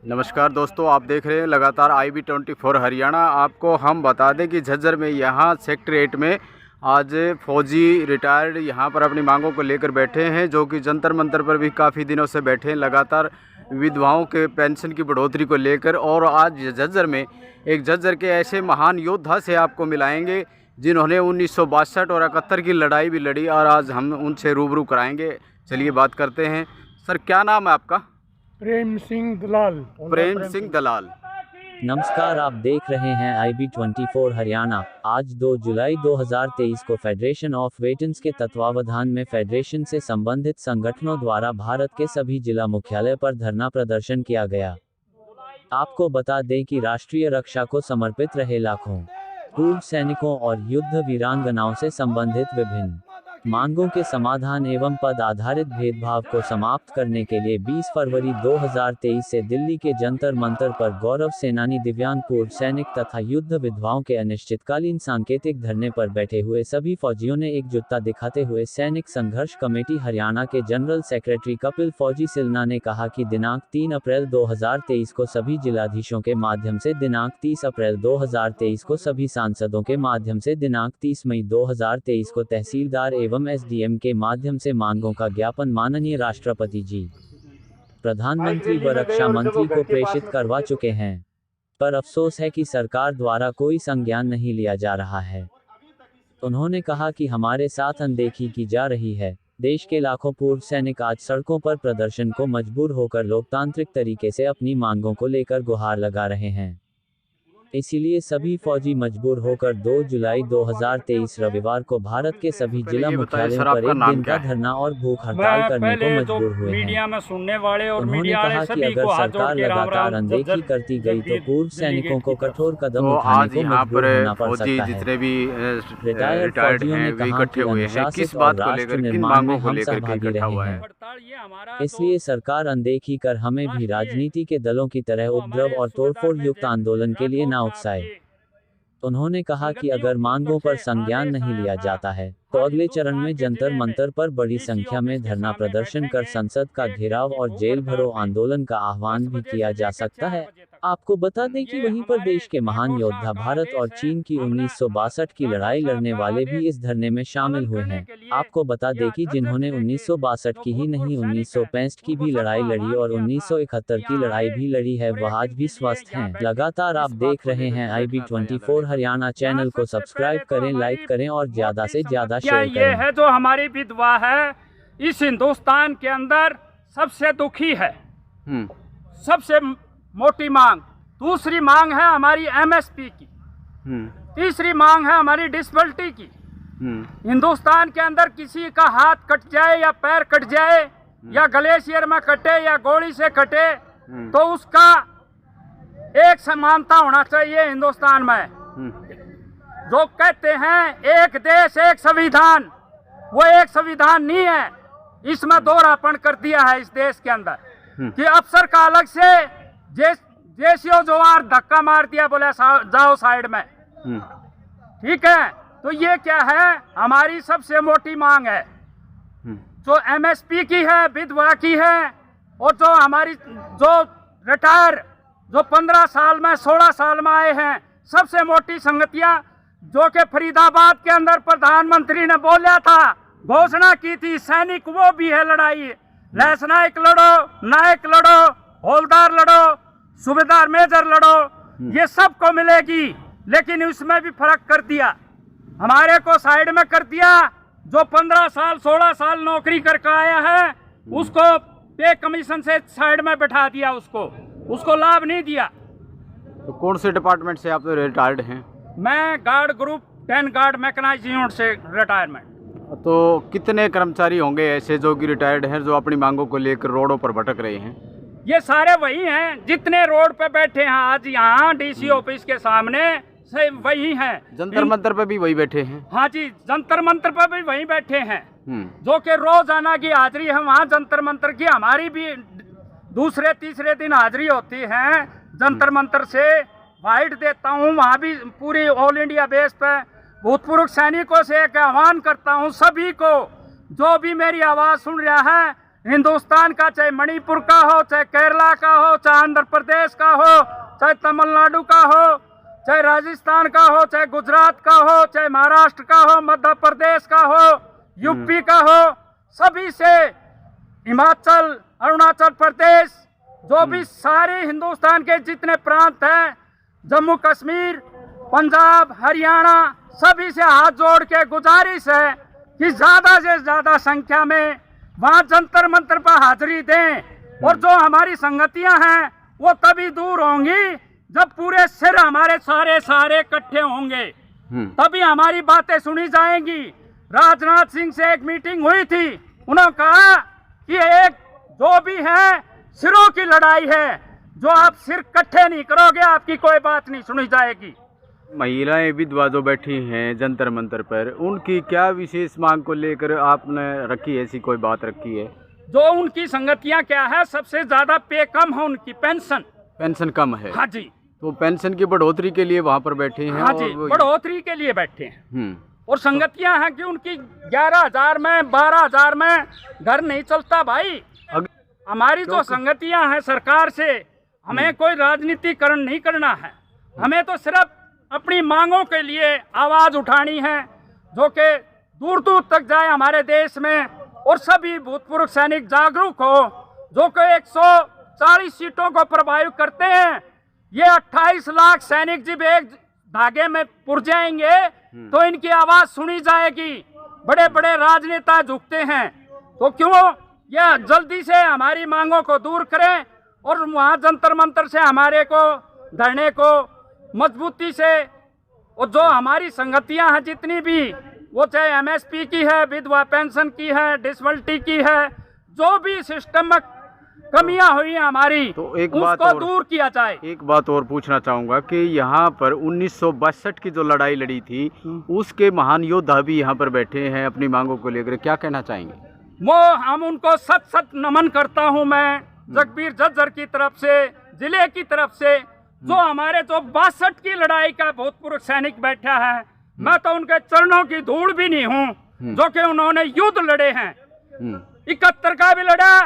नमस्कार दोस्तों, आप देख रहे हैं लगातार IB24 हरियाणा। आपको हम बता दें कि झज्जर में यहाँ सेक्टर 8 में आज फौजी रिटायर्ड यहाँ पर अपनी मांगों को लेकर बैठे हैं, जो कि जंतर मंतर पर भी काफ़ी दिनों से बैठे हैं लगातार विधवाओं के पेंशन की बढ़ोतरी को लेकर। और आज झज्जर में एक झज्जर के ऐसे महान योद्धा से आपको मिलाएंगे जिन्होंने 1962 और 71 की लड़ाई भी लड़ी, और आज हम उनसे रूबरू कराएंगे। चलिए बात करते हैं। सर, क्या नाम है आपका? प्रेम सिंह दलाल। प्रेम सिंह दलाल। नमस्कार, आप देख रहे हैं IB24 हरियाणा। आज 2 जुलाई 2023 को फेडरेशन ऑफ वेटरन्स के तत्वावधान में फेडरेशन से संबंधित संगठनों द्वारा भारत के सभी जिला मुख्यालय पर धरना प्रदर्शन किया गया। आपको बता दें कि राष्ट्रीय रक्षा को समर्पित रहे लाखों पूर्व सैनिकों और युद्ध वीरांगनाओं से संबंधित विभिन्न मांगों के समाधान एवं पद आधारित भेदभाव को समाप्त करने के लिए 20 फरवरी 2023 से दिल्ली के जंतर मंतर पर गौरव सेनानी, दिव्यांग पूर्व सैनिक तथा युद्ध विधवाओं के अनिश्चितकालीन सांकेतिक धरने पर बैठे हुए सभी फौजियों ने एकजुटता दिखाते हुए सैनिक संघर्ष कमेटी हरियाणा के जनरल सेक्रेटरी कपिल फौजी सिलना ने कहा कि दिनांक 3 अप्रैल 2023 को सभी जिलाधीशों के माध्यम से, दिनांक 30 अप्रैल 2023 को सभी सांसदों के माध्यम से, दिनांक 30 मई 2023 को तहसीलदार एवं SDM के माध्यम से मांगों का ज्ञापन माननीय राष्ट्रपति जी, प्रधानमंत्री व रक्षा मंत्री को प्रेषित करवा चुके हैं। पर अफसोस है कि सरकार द्वारा कोई संज्ञान नहीं लिया जा रहा है। उन्होंने कहा कि हमारे साथ अनदेखी की जा रही है। देश के लाखों पूर्व सैनिक आज सड़कों पर प्रदर्शन को मजबूर होकर लोकतांत्रिक तरीके से अपनी मांगों को लेकर गुहार लगा रहे हैं। इसीलिए सभी फौजी मजबूर होकर 2 जुलाई 2023 रविवार को भारत के सभी जिला मुख्यालयों पर एक दिन का धरना और भूख हड़ताल करने को मजबूर हुए हैं। में सुनने वाले और उन्होंने कहा कि अगर सरकार लगातार अनदेखी करती गई तो पूर्व सैनिकों को कठोर कदम उठाने को मजबूर होना पड़ सकता है। रिटायर्ड फौजियों ने कहा कि अनुशासित और राष्ट्र निर्माण में हम सहभागी रहे हैं, इसलिए सरकार अनदेखी कर हमें भी राजनीति के दलों की तरह उपद्रव और तोड़फोड़ युक्त आंदोलन के लिए ना उकसाए। उन्होंने कहा कि अगर मांगों पर संज्ञान नहीं लिया जाता है तो अगले चरण में जंतर मंतर पर बड़ी संख्या में धरना प्रदर्शन कर संसद का घेराव और जेल भरो आंदोलन का आह्वान भी किया जा सकता है। आपको बता दें कि वहीं पर देश के महान योद्धा भारत और चीन की 1962 की लड़ाई लड़ने वाले भी इस धरने में शामिल हुए हैं। आपको बता दें कि जिन्होंने 1962 की ही नहीं 1965 की भी लड़ाई लड़ी और 1971 की लड़ाई भी लड़ी है, वह आज भी स्वस्थ हैं। लगातार आप देख रहे हैं IB24 हरियाणा। चैनल को सब्सक्राइब करें, लाइक करें और ज्यादा से ज्यादा शेयर करें। ये है जो हमारी विधवा है इस हिंदुस्तान के अंदर सबसे दुखी है, सबसे मोटी मांग। दूसरी मांग है हमारी MSP की, तीसरी मांग है हमारी डिसेबिलिटी की। हिंदुस्तान के अंदर किसी का हाथ कट जाए या पैर कट जाए या ग्लेशियर में कटे या गोली से कटे तो उसका एक समानता होना चाहिए हिंदुस्तान में। जो कहते हैं एक देश एक संविधान, वो एक संविधान नहीं है। इसमें दोहरापन कर दिया है इस देश के अंदर कि अफसर का अलग से जैसियो जोवार धक्का मार दिया, बोले जाओ साइड में। ठीक है, तो ये क्या है? हमारी सबसे मोटी मांग है जो MSP की है, विधवा की है, और जो हमारी जो रिटायर जो 15 साल में 16 साल में आए हैं, सबसे मोटी संगतियां जो कि फरीदाबाद के अंदर प्रधानमंत्री ने बोला था, घोषणा की थी, सैनिक वो भी है लड़ाई। लैस नायक लड़ो, नायक लड़ो, हौलदार लड़ो, सूबेदार मेजर लड़ो, ये सबको मिलेगी। लेकिन उसमें भी फर्क कर दिया, हमारे को साइड में कर दिया। जो 15 साल 16 साल नौकरी करके आया है उसको पे कमीशन से साइड में बैठा दिया, उसको लाभ नहीं दिया। तो कौन से डिपार्टमेंट से आप रिटायर्ड हैं? मैं guard group 10 guard mechanised unit से रिटायरमेंट। तो कितने कर्मचारी होंगे ऐसे जो कि रिटायर्ड हैं, जो अपनी मांगों को लेकर रोडों पर भटक रहे हैं? ये सारे वही हैं जितने रोड पे बैठे हैं आज यहाँ DC ऑफिस के सामने, से वही हैं। जंतर मंतर पे भी वही बैठे हैं? हाँ जी, जंतर मंतर पे भी वही बैठे हैं। जो कि रोजाना की हाजिरी है वहाँ जंतर मंतर की। हमारी भी दूसरे तीसरे दिन हाजिरी होती है जंतर मंतर से। वाइट देता हूँ वहाँ भी पूरी ऑल इंडिया बेस पे। भूतपूर्व सैनिकों से एक आह्वान करता हूँ सभी को, जो भी मेरी आवाज़ सुन रहा है, हिंदुस्तान का, चाहे मणिपुर का हो, चाहे केरला का हो, चाहे आंध्र प्रदेश का हो, चाहे तमिलनाडु का हो, चाहे राजस्थान का हो, चाहे गुजरात का हो, चाहे महाराष्ट्र का हो, मध्य प्रदेश का हो, यूपी का हो, सभी से, हिमाचल, अरुणाचल प्रदेश, जो भी सारे हिंदुस्तान के जितने प्रांत हैं, जम्मू कश्मीर, पंजाब, हरियाणा, सभी से हाथ जोड़ के गुजारिश है कि ज्यादा से ज्यादा संख्या में वहाँ जंतर मंतर पर हाजिरी दें। और जो हमारी संगतियां हैं वो तभी दूर होंगी जब पूरे सिर हमारे सारे इकट्ठे होंगे, तभी हमारी बातें सुनी जाएंगी। राजनाथ सिंह से एक मीटिंग हुई थी, उन्होंने कहा कि एक जो भी है सिरों की लड़ाई है, जो आप सिर इकट्ठे नहीं करोगे आपकी कोई बात नहीं सुनी जाएगी। महिलाएं विधवा जो बैठी हैं जंतर मंतर पर, उनकी क्या विशेष मांग को लेकर आपने रखी है, ऐसी कोई बात रखी है? जो उनकी संगतियां क्या है, सबसे ज्यादा पे कम है उनकी, पेंशन कम है। हाँ जी, तो पेंशन की बढ़ोतरी के लिए वहाँ पर बैठे हैं। हाँ जी, बढ़ोतरी के लिए बैठे हैं। और संगतियां हैं कि उनकी 11,000 में 12,000 में घर नहीं चलता भाई। हमारी जो संगतियां हैं सरकार से, हमें कोई राजनीतिकरण नहीं करना है, हमें तो सिर्फ अपनी मांगों के लिए आवाज उठानी है, जो कि दूर दूर तक जाए हमारे देश में, और सभी भूतपूर्व सैनिक जागरूक हो, जो कि 140 सीटों को प्रभावित करते हैं। ये 28 लाख सैनिक जब एक धागे में पुर जाएंगे तो इनकी आवाज सुनी जाएगी। बड़े बड़े राजनेता झुकते हैं, तो क्यों यह जल्दी से हमारी मांगों को दूर करें और वहाँ जंतर मंतर से हमारे को धरने को मजबूती से, और जो हमारी संगतियां हैं जितनी भी, वो चाहे एमएसपी की है, विधवा पेंशन की है, डिसेबिलिटी की है, जो भी सिस्टम में कमियां हुई हैं हमारी, तो एक बात उसको दूर किया जाए। एक बात और पूछना चाहूँगा कि यहाँ पर 1962 की जो लड़ाई लड़ी थी, उसके महान योद्धा भी यहाँ पर बैठे हैं अपनी मांगों को लेकर, क्या कहना चाहेंगे? वो हम उनको सत नमन करता हूँ मैं, जगबीर झज्जर की तरफ से, जिले की तरफ से, जो हमारे जो 62 की लड़ाई का भूतपूर्व सैनिक बैठा है, मैं तो उनके चरणों की धूल भी नहीं हूँ, जो कि उन्होंने युद्ध लड़े हैं। 71 का भी लड़ा,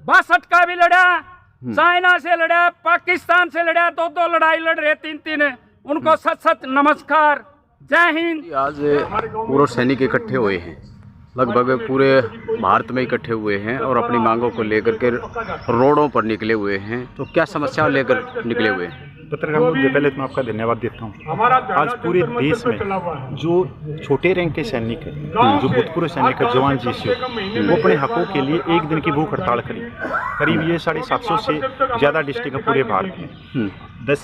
62 का भी लड़ा, चाइना से लड़ा, पाकिस्तान से लड़ा, दो लड़ाई लड़ रहे, तीन, उनको सत नमस्कार, जय हिंद। आज पूर्व सैनिक इकट्ठे हुए हैं, लगभग पूरे भारत में इकट्ठे हुए हैं और अपनी मांगों को लेकर के रोडों पर निकले हुए हैं, तो क्या समस्या लेकर निकले हुए हैं? पत्रकार महोदय, पहले तो मैं आपका धन्यवाद देता हूँ। आज पूरे देश में जो छोटे रैंक के सैनिक हैं, जो भूतपूर्व सैनिक है, जवान जीसीओ, वो अपने हकों के लिए एक दिन की भूख हड़ताल करी। करीब ये 750 से ज़्यादा डिस्ट्रिक्ट है पूरे भारत में, 10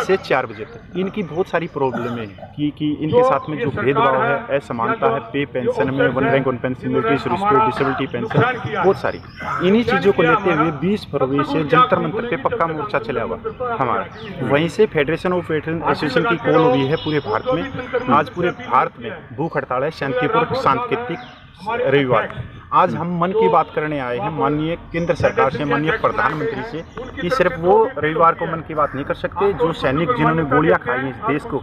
से 4 बजे तक। इनकी बहुत सारी प्रॉब्लम है कि इनके साथ में जो भेदभाव है, असमानता है, पे पेंशन में 1 रैंक 1 पेंशन मिलती है, डिसेबिलिटी पेंशन, बहुत सारी। इन्हीं चीज़ों को लेते हुए 20 फरवरी से जंतर मंतर पे पक्का मोर्चा चला हुआ हमारा। वहीं से फेडरेशन ऑफ वेटरन एसोसिएशन की कॉल हुई है पूरे भारत में। आज पूरे भारत में भूख हड़ताल है, शांतिपूर्वक सांकेतिक रविवार। आज हम मन की बात करने आए हैं माननीय केंद्र सरकार से, माननीय प्रधानमंत्री से, कि सिर्फ वो रविवार को मन की बात नहीं कर सकते, जो सैनिक जिन्होंने गोलियां खाई हैं इस देश को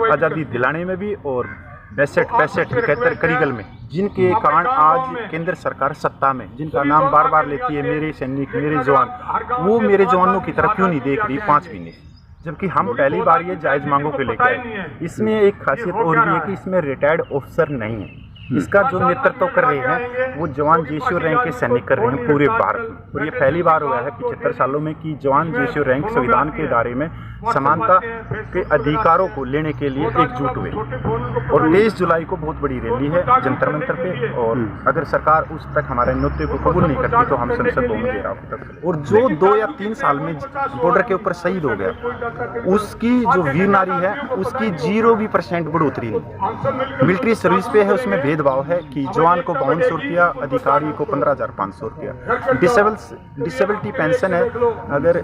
आज़ादी दिलाने में भी, और 62-63 करीगल में, जिनके कारण आज केंद्र सरकार सत्ता में, जिनका नाम बार बार लेती है, मेरे सैनिक, मेरे जवान, वो मेरे जवानों की तरफ क्यों नहीं देख रही 5 महीने, जबकि हम पहली बार ये जायज़ मांगों को लेकर आए। इसमें एक खासियत और भी है कि इसमें रिटायर्ड ऑफिसर नहीं है, इसका जो नेतृत्व कर रहे हैं वो जवान जेसीओ रैंक के सैनिक कर रहे हैं पूरे भारत में। और ये पहली बार हुआ है 75 सालों में कि जवान जेसीओ रैंक संविधान के दायरे में समानता के अधिकारों को लेने के लिए एकजुट हुए। और 23 जुलाई को बहुत बड़ी रैली है जंतर मंतर पे, और अगर सरकार उस तक हमारे न्योते को कबूल नहीं करती तो हम संसद भवन घेराव करेंगे। और जो 2 या 3 साल में बॉर्डर के ऊपर शहीद हो गया, उसकी जो वीर नारी है उसकी 0% बढ़ोतरी नहीं। मिलिट्री सर्विस पे है, उसमें भेदभाव है कि जवान को 5200 रुपया, अधिकारी को 15,500 रुपया। डिसेबिलिटी पेंशन है, अगर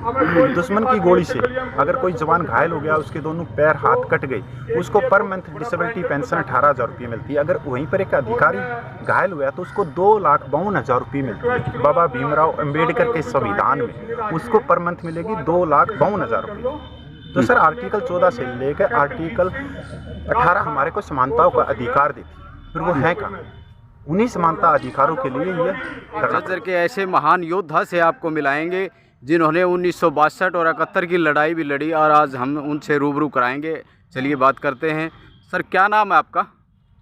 दुश्मन की गोली से अगर कोई जवान घायल हो गया, उसके दोनों पैर हाथ कट गए, उसको पर मंथ डिसेबिलिटी पेंशन 18,000 रुपये मिलती है। अगर वहीं पर एक अधिकारी घायल हुआ तो उसको 2,52,000 रुपये मिलती है। बाबा भीमराव अंबेडकर के संविधान में उसको पर मंथ मिलेगी 2,52,000 रुपये। तो सर आर्टिकल 14 से लेकर आर्टिकल 18 हमारे को समानताओं का अधिकार देती, फिर वो है कहाँ? उन्हीं समानता अधिकारों के लिए ये लड़ा। झज्जर के ऐसे महान योद्धा से आपको मिलाएंगे जिन्होंने 1962 और 71 की लड़ाई भी लड़ी, और आज हम उनसे रूबरू कराएंगे। चलिए बात करते हैं। सर क्या नाम है आपका?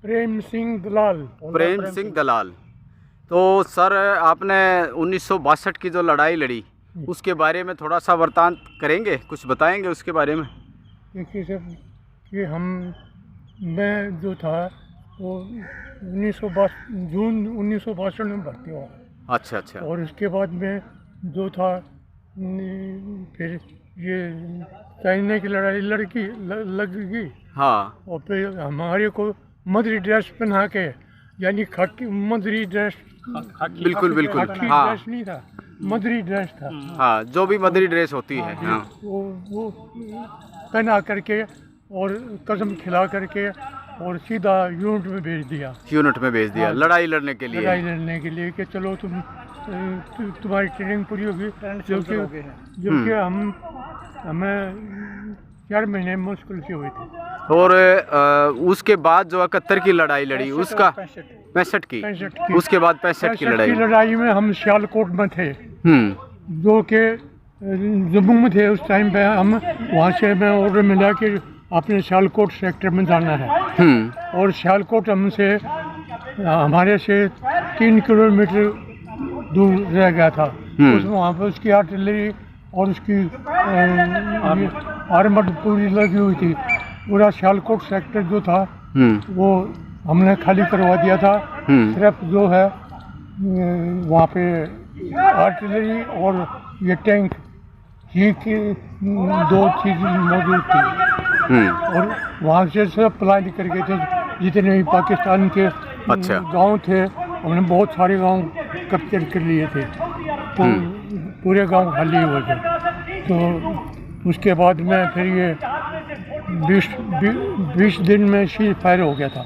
प्रेम सिंह दलाल। प्रेम सिंह दलाल। तो सर आपने 1962 की जो लड़ाई लड़ी उसके बारे में थोड़ा सा वृतांत करेंगे, कुछ बताएंगे उसके बारे में? देखिए सर कि मैं जो था वो 1962 जून 1962 में भर्ती हुआ। अच्छा अच्छा। और इसके बाद में जो था फिर ये चाइना की लड़ाई लग गई। हाँ। और फिर हमारे को मदरी ड्रेस पहना के, यानी खाकी मदरी ड्रेस, बिल्कुल बिल्कुल। खाकी हाँ ड्रेस नहीं था, मदरी ड्रेस था। हाँ, जो भी मदरी ड्रेस होती है। हाँ। वो पहना करके और कसम खिला करके और सीधा यूनिट में भेज दिया। यूनिट में भेज दिया। हाँ। लड़ाई लड़ने के लिए। लड़ाई लड़ने के लिए कि चलो तुम्हारी ट्रेनिंग पूरी होगी, जबकि हमें 4 महीने मुश्किल से हुए थे। और उसके बाद जो 71 की लड़ाई लड़ी उसका 65 की, उसके बाद 65 की लड़ाई में हम सियालकोट में थे, जो कि जम्मू में थे उस टाइम पे। हम वहाँ से हमें ऑर्डर मिला कि अपने सियालकोट सेक्टर में जाना है। और सियालकोट हमसे हमारे से 3 किलोमीटर दूर रह गया था। वहाँ पर उसकी आर्टिलरी और उसकी आर्मड पूरी लगी हुई थी। पूरा सियालकोट सेक्टर जो था वो हमने खाली करवा दिया था। सिर्फ जो है वहाँ पे आर्टिलरी और ये टैंक ही की 2 चीज़ मौजूद थी। और वहाँ से सब प्लान करके थे जितने भी पाकिस्तान के गांव थे, हमने बहुत सारे गांव कैप्चर कर लिए थे। तो पूरे गांव खाली हो गए। तो उसके बाद में फिर ये 20 दिन में सीज फायर हो गया था।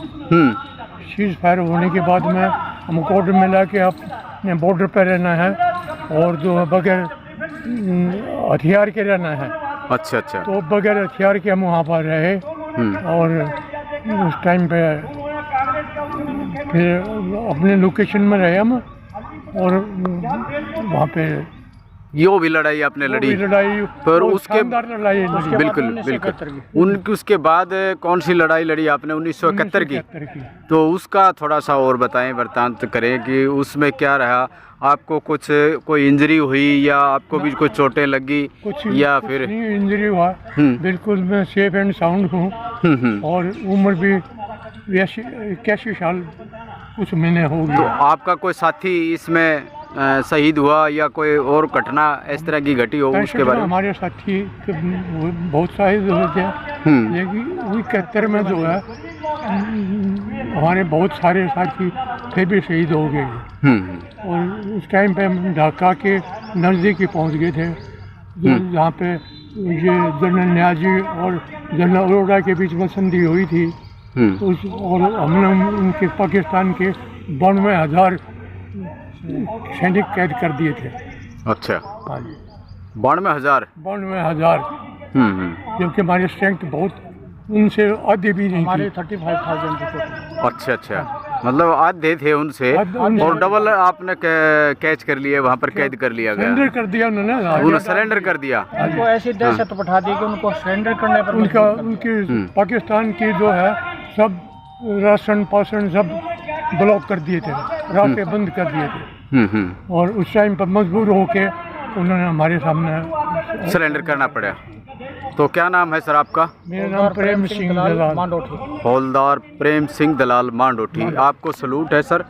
सीज फायर होने के बाद में हमको ऑर्डर मिला कि आपने बॉर्डर पर रहना है और जो बगैर हथियार के रहना है। अच्छा अच्छा। तो बगैर हथियार के हम वहाँ पर रहे। और उस टाइम पे फिर अपने लोकेशन में रहे हम। और वहाँ पे यो भी लड़ाई आपने लड़ी। पर उसके बिल्कुल बिल्कुल उनकी उसके बाद कौन सी लड़ाई लड़ी आपने? 1971 की। तो उसका थोड़ा सा और बताएं, वृतांत करें कि उसमें क्या रहा। आपको कुछ कोई इंजरी हुई या आपको भी कोई चोटें लगी या फिर? इंजरी हुआ, बिल्कुल मैं सेफ एंड साउंड हूँ। और उम्र भी 81 साल कुछ महीने हो गए। तो आपका कोई साथी इसमें शहीद हुआ या कोई और घटना इस तरह की घटी हो उसके बारे में? हमारे साथी बहुत शहीद हुए थे, लेकिन 71 में जो है हमारे बहुत सारे साथी फिर भी शहीद हो गए। और उस टाइम पे हम ढाका के नज़दीक ही पहुंच गए थे, जहाँ पे ये जनरल न्याजी और जनरल अरोड़ा के बीच में संधि हुई थी। और हमने उनके पाकिस्तान के 92,000 सैनिक कैद कर दिए थे। अच्छा। हाँ जी। 92,000। जबकि हमारी स्ट्रेंथ बहुत उनसे आधे भी नहीं, हमारे 35,000। अच्छा अच्छा। मतलब आधे थे उनसे और डबल आपने कैच कर लिए, वहाँ पर कैद कर लिया गया। सरेंडर कर दिया उन्होंने। सरेंडर कर दिया। उनको ऐसी दहशत बैठा दी कि उनको सरेंडर करने पर उनके पाकिस्तान की जो है सब राशन पाशन सब ब्लॉक कर दिए थे, रास्ते बंद कर दिए थे। और उस टाइम पर मजबूर होके उन्होंने हमारे सामने सरेंडर करना पड़ा। तो क्या नाम है सर आपका? मेरा नाम प्रेम सिंह दलाल मांडोठी। हौलदार प्रेम सिंह दलाल मांडोठी। आपको सलूट है सर।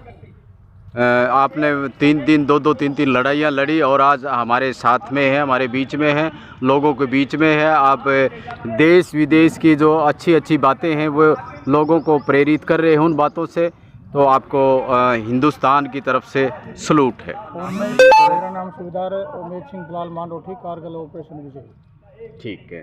आपने 3 लड़ाइयाँ लड़ी और आज हमारे साथ में है, हमारे बीच में है, लोगों के बीच में है। आप देश विदेश की जो अच्छी अच्छी बातें हैं वो लोगों को प्रेरित कर रहे हैं उन बातों से। तो आपको हिंदुस्तान की तरफ से सलूट है। मेरा नाम सूबेदार उमेद सिंह दलाल मांडोठी, कारगिल ऑपरेशन विजय। ठीक है।